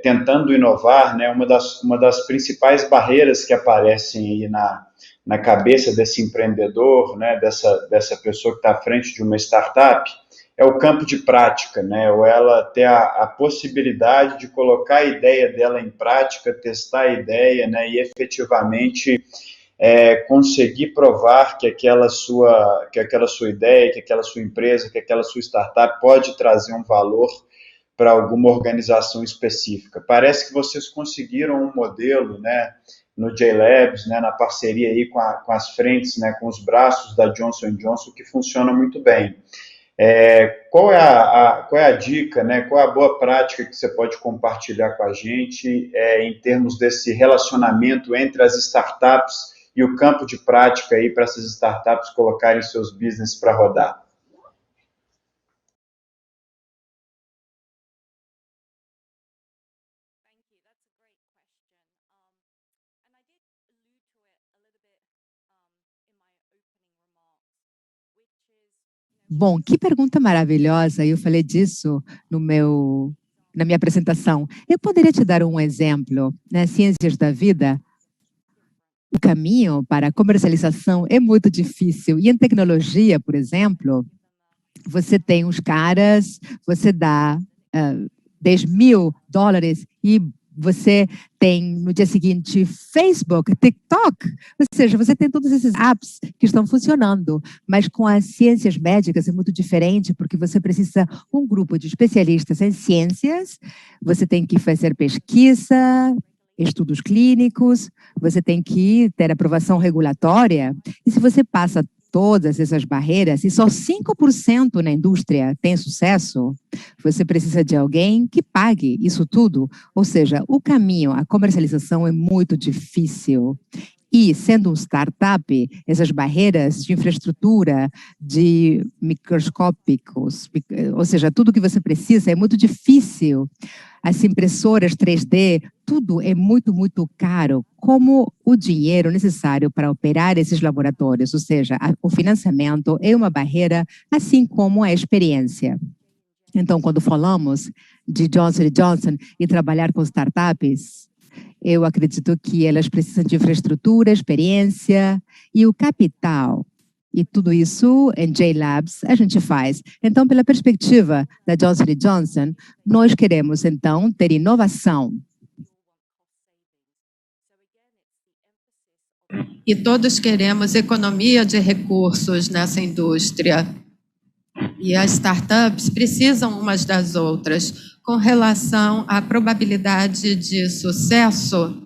tentando inovar, né, uma das principais barreiras que aparecem aí na cabeça desse empreendedor, né, dessa pessoa que está à frente de uma startup, é o campo de prática, né, ou ela ter a possibilidade de colocar a ideia dela em prática, testar a ideia, né, e efetivamente conseguir provar que aquela sua ideia, que aquela sua empresa, que aquela sua startup pode trazer um valor para alguma organização específica. Parece que vocês conseguiram um modelo, né, no J-Labs, né, na parceria aí com as frentes, né, com os braços da Johnson & Johnson, que funciona muito bem. Qual é a dica, né, qual é a boa prática que você pode compartilhar com a gente em termos desse relacionamento entre as startups e o campo de prática aí para essas startups colocarem seus business para rodar? Bom, que pergunta maravilhosa. Eu falei disso na minha apresentação. Eu poderia te dar um exemplo. Nas ciências da vida, o caminho para a comercialização é muito difícil. E em tecnologia, por exemplo, você tem uns caras, você dá $10.000 e você tem, no dia seguinte, Facebook, TikTok. Ou seja, você tem todos esses apps que estão funcionando. Mas com as ciências médicas é muito diferente, porque você precisa de um grupo de especialistas em ciências, você tem que fazer pesquisa, estudos clínicos, você tem que ter aprovação regulatória. E se você passa todas essas barreiras, e só 5% na indústria tem sucesso, você precisa de alguém que pague isso tudo. Ou seja, o caminho, a comercialização é muito difícil. E, sendo um startup, essas barreiras de infraestrutura, de microscópicos, ou seja, tudo que você precisa é muito difícil. As impressoras 3D, tudo é muito, muito caro, como o dinheiro necessário para operar esses laboratórios, ou seja, o financiamento é uma barreira, assim como a experiência. Então, quando falamos de Johnson & Johnson e trabalhar com startups, eu acredito que elas precisam de infraestrutura, experiência e o capital. E tudo isso em J-Labs a gente faz. Então, pela perspectiva da Johnson & Johnson, nós queremos, então, ter inovação. E todos queremos economia de recursos nessa indústria. E as startups precisam umas das outras. Com relação à probabilidade de sucesso,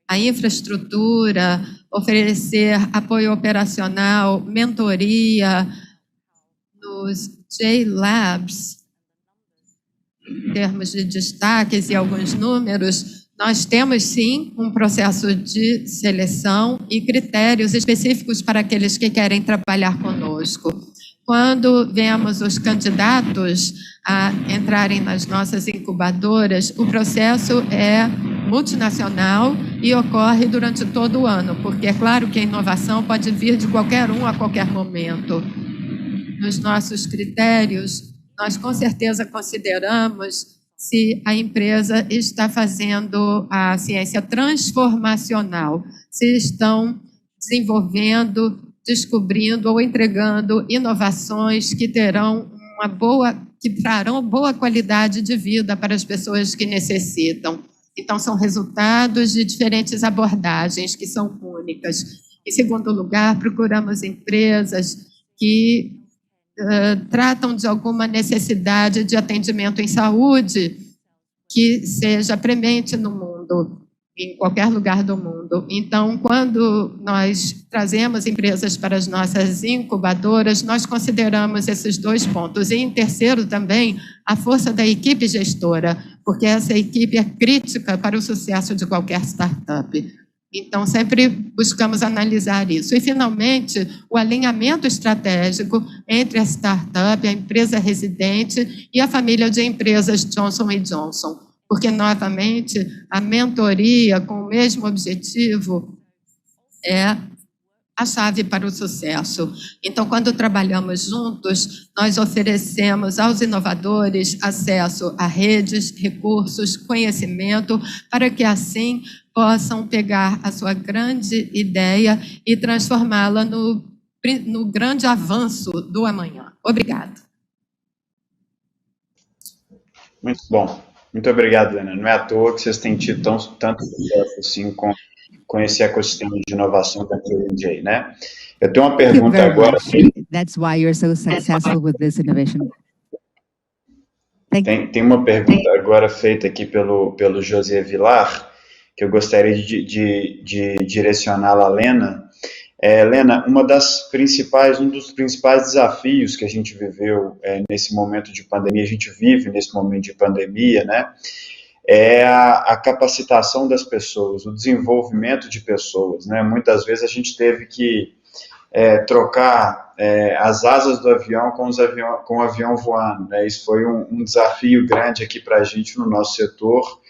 a infraestrutura, oferecer apoio operacional, mentoria nos J-Labs, em termos de destaques e alguns números, nós temos sim um processo de seleção e critérios específicos para aqueles que querem trabalhar conosco. Quando vemos os candidatos a entrarem nas nossas incubadoras, o processo é multinacional e ocorre durante todo o ano, porque é claro que a inovação pode vir de qualquer um a qualquer momento. Nos nossos critérios, nós com certeza consideramos se a empresa está fazendo a ciência transformacional, se estão desenvolvendo, descobrindo ou entregando inovações que trarão boa qualidade de vida para as pessoas que necessitam. Então, são resultados de diferentes abordagens que são únicas. Em segundo lugar, procuramos empresas que tratam de alguma necessidade de atendimento em saúde que seja premente no mundo, em qualquer lugar do mundo. Então, quando nós trazemos empresas para as nossas incubadoras, nós consideramos esses dois pontos. E, em terceiro, também, a força da equipe gestora, porque essa equipe é crítica para o sucesso de qualquer startup. Então, sempre buscamos analisar isso. E, finalmente, o alinhamento estratégico entre a startup, a empresa residente e a família de empresas Johnson & Johnson. Porque, novamente, a mentoria com o mesmo objetivo é a chave para o sucesso. Então, quando trabalhamos juntos, nós oferecemos aos inovadores acesso a redes, recursos, conhecimento, para que, assim, possam pegar a sua grande ideia e transformá-la no grande avanço do amanhã. Obrigada. Muito bom. Muito obrigado, Helena. Não é à toa que vocês têm tido tanto sucesso assim com esse ecossistema de inovação da J&J, né? Eu tenho uma pergunta agora. That's why you're so successful with this innovation. Tem uma pergunta agora feita aqui pelo José Vilar, que eu gostaria de direcioná-la à Helena. Helena, um dos principais desafios que a gente viveu nesse momento de pandemia, a gente vive nesse momento de pandemia, né? É a capacitação das pessoas, o desenvolvimento de pessoas, né? Muitas vezes a gente teve que trocar as asas do avião com o avião voando, né? Isso foi um desafio grande aqui para a gente no nosso setor.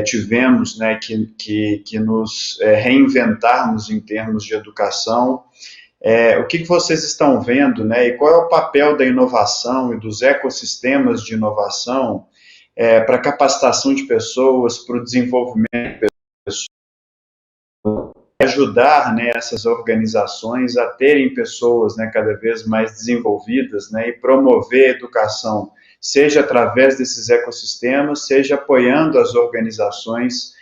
Tivemos, né, que nos reinventarmos em termos de educação. O que vocês estão vendo, né, e qual é o papel da inovação e dos ecossistemas de inovação para a capacitação de pessoas, para o desenvolvimento de pessoas, ajudar, né, essas organizações a terem pessoas, né, cada vez mais desenvolvidas, né, e promover a educação, seja através desses ecossistemas, seja apoiando as organizações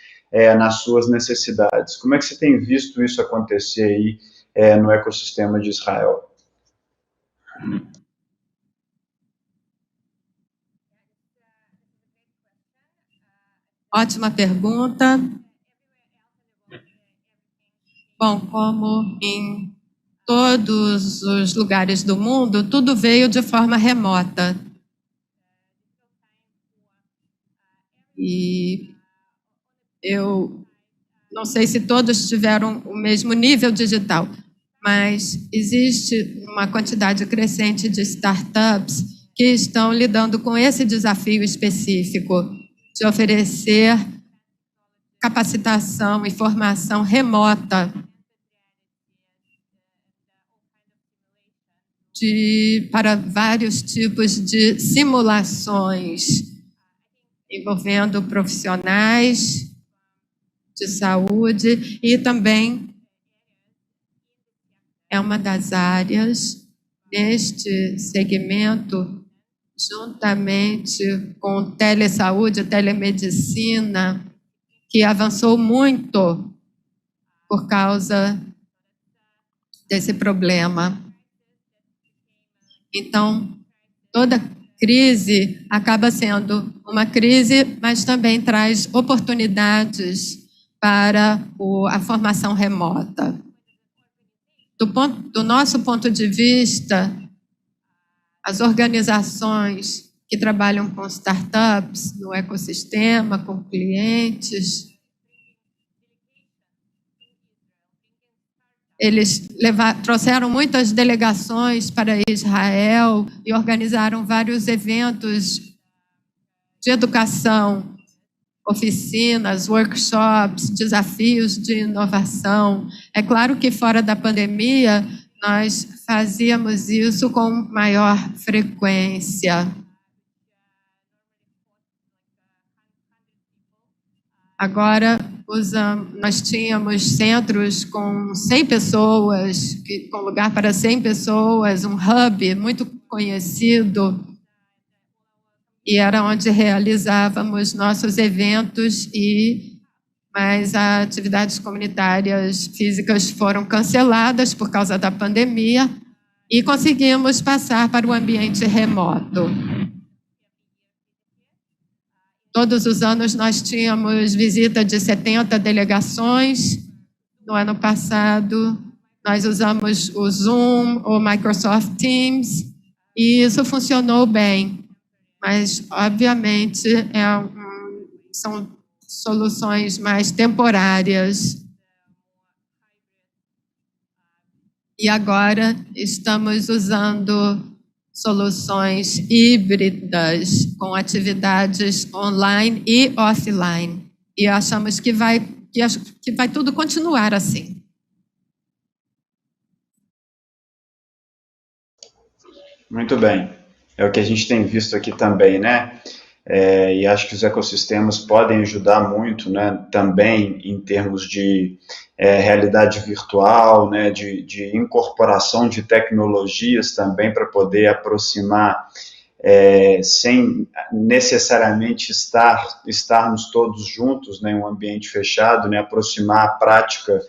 nas suas necessidades. Como é que você tem visto isso acontecer aí no ecossistema de Israel? Ótima pergunta. Bom, como em todos os lugares do mundo, tudo veio de forma remota. E eu não sei se todos tiveram o mesmo nível digital, mas existe uma quantidade crescente de startups que estão lidando com esse desafio específico de oferecer capacitação e formação remota para vários tipos de simulações envolvendo profissionais de saúde e também é uma das áreas neste segmento, juntamente com telesaúde, telemedicina, que avançou muito por causa desse problema. Então, toda crise acaba sendo uma crise, mas também traz oportunidades para a formação remota. Do nosso ponto de vista, as organizações que trabalham com startups no ecossistema, com clientes, eles trouxeram muitas delegações para Israel e organizaram vários eventos de educação, oficinas, workshops, desafios de inovação. É claro que fora da pandemia, nós fazíamos isso com maior frequência. Agora, nós tínhamos centros com 100 pessoas, com lugar para 100 pessoas, um hub muito conhecido, e era onde realizávamos nossos eventos, mas as atividades comunitárias físicas foram canceladas por causa da pandemia e conseguimos passar para o ambiente remoto. Todos os anos nós tínhamos visita de 70 delegações. No ano passado, nós usamos o Zoom, o Microsoft Teams, e isso funcionou bem. Mas, obviamente, são soluções mais temporárias. E agora estamos usando soluções híbridas com atividades online e offline. E achamos que vai tudo continuar assim. Muito bem. É o que a gente tem visto aqui também, né? E acho que os ecossistemas podem ajudar muito, né? Também em termos de realidade virtual, né? De incorporação de tecnologias também para poder aproximar, sem necessariamente estarmos todos juntos, né? Em um ambiente fechado, né? Aproximar a prática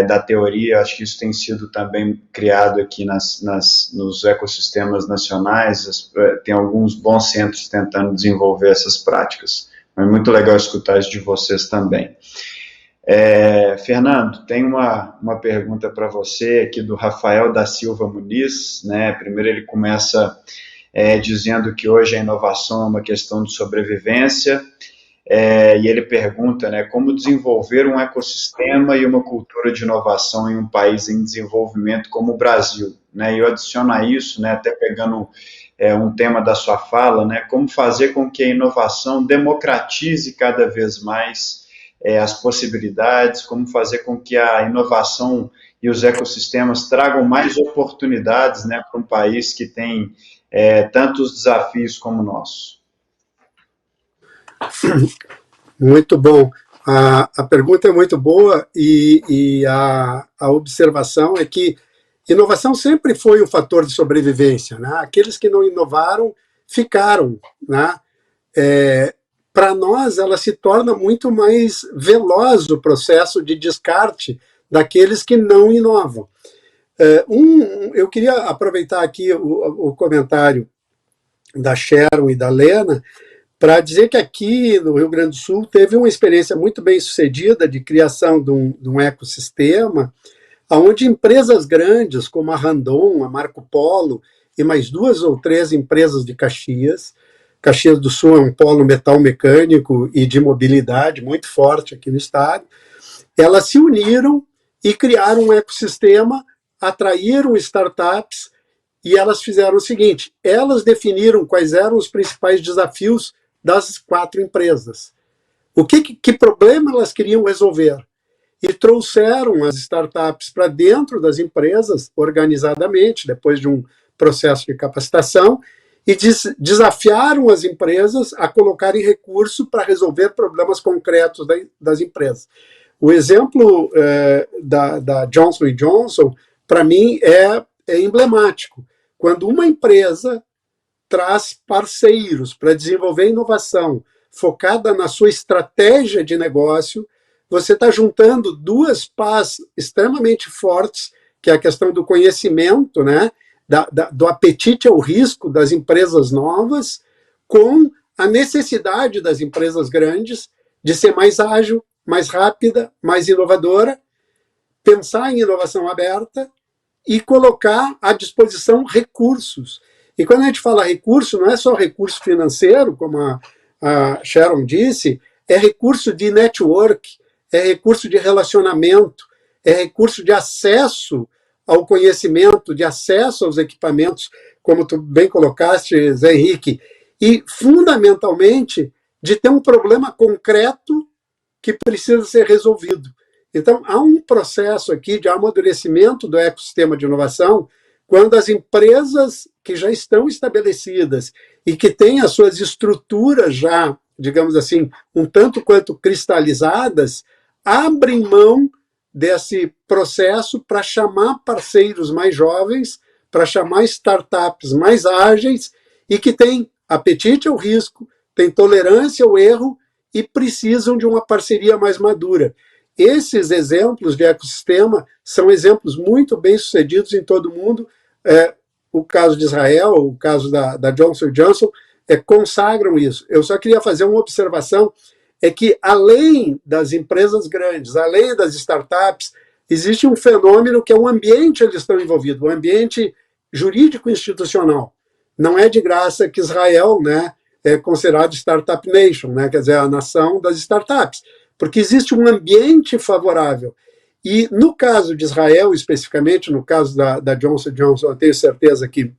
da teoria. Acho que isso tem sido também criado aqui nos ecossistemas nacionais. Tem alguns bons centros tentando desenvolver essas práticas. É muito legal escutar isso de vocês também. Fernando, tem uma pergunta para você aqui do Rafael da Silva Muniz, né? Primeiro ele começa dizendo que hoje a inovação é uma questão de sobrevivência, e ele pergunta, né, como desenvolver um ecossistema e uma cultura de inovação em um país em desenvolvimento como o Brasil, né? E eu adiciono a isso, né, até pegando um tema da sua fala, né, como fazer com que a inovação democratize cada vez mais as possibilidades, como fazer com que a inovação e os ecossistemas tragam mais oportunidades, né, para um país que tem tantos desafios como o nosso. Muito bom. A pergunta é muito boa e a observação é que inovação sempre foi um fator de sobrevivência, né? Aqueles que não inovaram ficaram, né? Para nós, ela se torna muito mais veloz o processo de descarte daqueles que não inovam. Eu queria aproveitar aqui o comentário da Sharon e da Lena para dizer que aqui no Rio Grande do Sul teve uma experiência muito bem sucedida de criação de um ecossistema, onde empresas grandes como a Randon, a Marco Polo e mais 2 ou 3 empresas de Caxias do Sul é um polo metal mecânico e de mobilidade muito forte aqui no estado, elas se uniram e criaram um ecossistema, atraíram startups e elas fizeram o seguinte, elas definiram quais eram os principais desafios das 4 empresas. Que problema elas queriam resolver? E trouxeram as startups para dentro das empresas, organizadamente, depois de um processo de capacitação e desafiaram as empresas a colocarem recurso para resolver problemas concretos das empresas. O exemplo da Johnson & Johnson, para mim, é emblemático. Quando uma empresa traz parceiros para desenvolver inovação focada na sua estratégia de negócio, você está juntando duas pás extremamente fortes, que é a questão do conhecimento, né, do apetite ao risco das empresas novas, com a necessidade das empresas grandes de ser mais ágil, mais rápida, mais inovadora, pensar em inovação aberta e colocar à disposição recursos. E quando a gente fala recurso, não é só recurso financeiro, como a Sharon disse, é recurso de network, é recurso de relacionamento, é recurso de acesso ao conhecimento, de acesso aos equipamentos, como tu bem colocaste, Zé Henrique, e, fundamentalmente, de ter um problema concreto que precisa ser resolvido. Então, há um processo aqui de amadurecimento do ecossistema de inovação, quando as empresas que já estão estabelecidas e que têm as suas estruturas já, digamos assim, um tanto quanto cristalizadas, abrem mão desse processo para chamar parceiros mais jovens, para chamar startups mais ágeis e que têm apetite ao risco, têm tolerância ao erro e precisam de uma parceria mais madura. Esses exemplos de ecossistema são exemplos muito bem-sucedidos em todo o mundo. O caso de Israel, o caso da Johnson & Johnson, consagram isso. Eu só queria fazer uma observação, é que além das empresas grandes, além das startups, existe um fenômeno que é o ambiente eles estão envolvidos, o ambiente jurídico institucional. Não é de graça que Israel, né, é considerado Startup Nation, né, quer dizer, a nação das startups, porque existe um ambiente favorável. E no caso de Israel, especificamente, no caso da Johnson & Johnson, eu tenho certeza que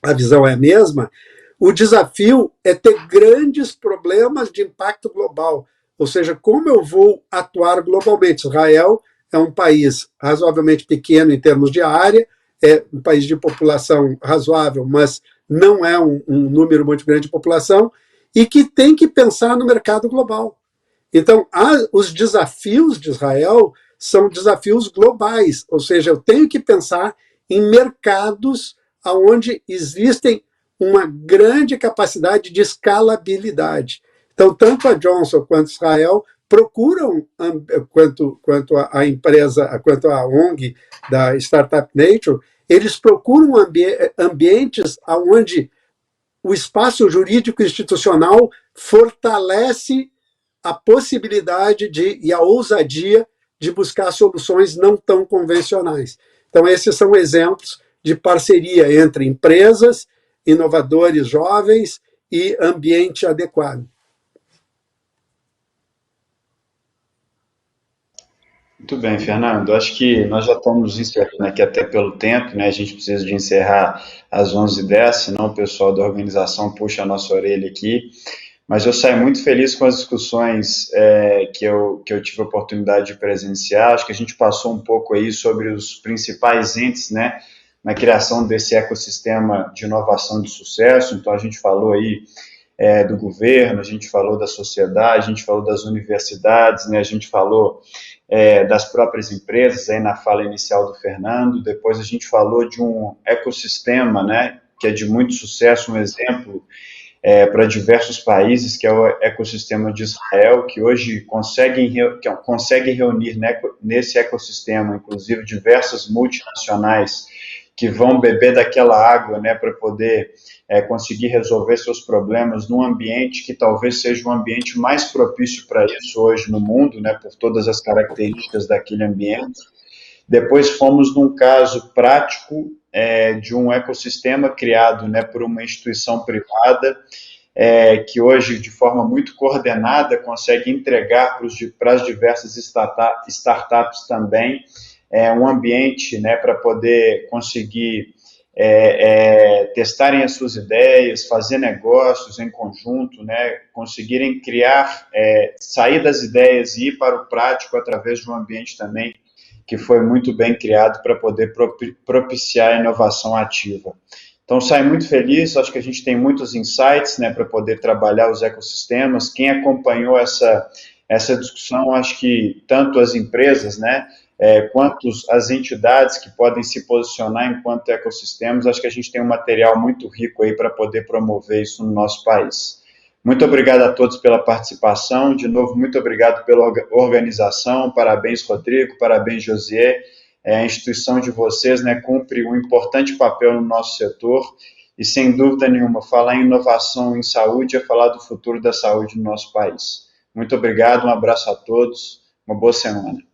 a visão é a mesma, o desafio é ter grandes problemas de impacto global, ou seja, como eu vou atuar globalmente. Israel é um país razoavelmente pequeno em termos de área, é um país de população razoável, mas não é um número muito grande de população, e que tem que pensar no mercado global. Então, os desafios de Israel são desafios globais, ou seja, eu tenho que pensar em mercados onde existem uma grande capacidade de escalabilidade. Então, tanto a Johnson quanto Israel procuram, quanto a empresa, quanto a ONG da Startup Nation, eles procuram ambientes onde o espaço jurídico institucional fortalece a possibilidade e a ousadia de buscar soluções não tão convencionais. Então, esses são exemplos de parceria entre empresas, inovadores jovens e ambiente adequado. Muito bem, Fernando. Acho que nós já estamos encerrando aqui até pelo tempo, né? A gente precisa de encerrar às 11h10, senão o pessoal da organização puxa a nossa orelha aqui. Mas eu saio muito feliz com as discussões que eu tive a oportunidade de presenciar. Acho que a gente passou um pouco aí sobre os principais entes, né, na criação desse ecossistema de inovação de sucesso. Então, a gente falou aí do governo, a gente falou da sociedade, a gente falou das universidades, né, a gente falou das próprias empresas, aí na fala inicial do Fernando. Depois a gente falou de um ecossistema, né, que é de muito sucesso, um exemplo para diversos países, que é o ecossistema de Israel, que hoje consegue reunir, né, nesse ecossistema, inclusive, diversas multinacionais que vão beber daquela água, né, para poder conseguir resolver seus problemas num ambiente que talvez seja um ambiente mais propício para isso hoje no mundo, né, por todas as características daquele ambiente. Depois fomos num caso prático de um ecossistema criado, né, por uma instituição privada, que hoje, de forma muito coordenada, consegue entregar para as diversas startups também um ambiente, né, para poder conseguir testarem as suas ideias, fazer negócios em conjunto, né, conseguirem criar, sair das ideias e ir para o prático através de um ambiente também que foi muito bem criado para poder propiciar a inovação ativa. Então, saio muito feliz, acho que a gente tem muitos insights, né, para poder trabalhar os ecossistemas. Quem acompanhou essa discussão, acho que tanto as empresas, né, quanto as entidades que podem se posicionar enquanto ecossistemas, acho que a gente tem um material muito rico aí para poder promover isso no nosso país. Muito obrigado a todos pela participação, de novo, muito obrigado pela organização, parabéns, Rodrigo, parabéns, Josier. A instituição de vocês, né, cumpre um importante papel no nosso setor e, sem dúvida nenhuma, falar em inovação em saúde é falar do futuro da saúde no nosso país. Muito obrigado, um abraço a todos, uma boa semana.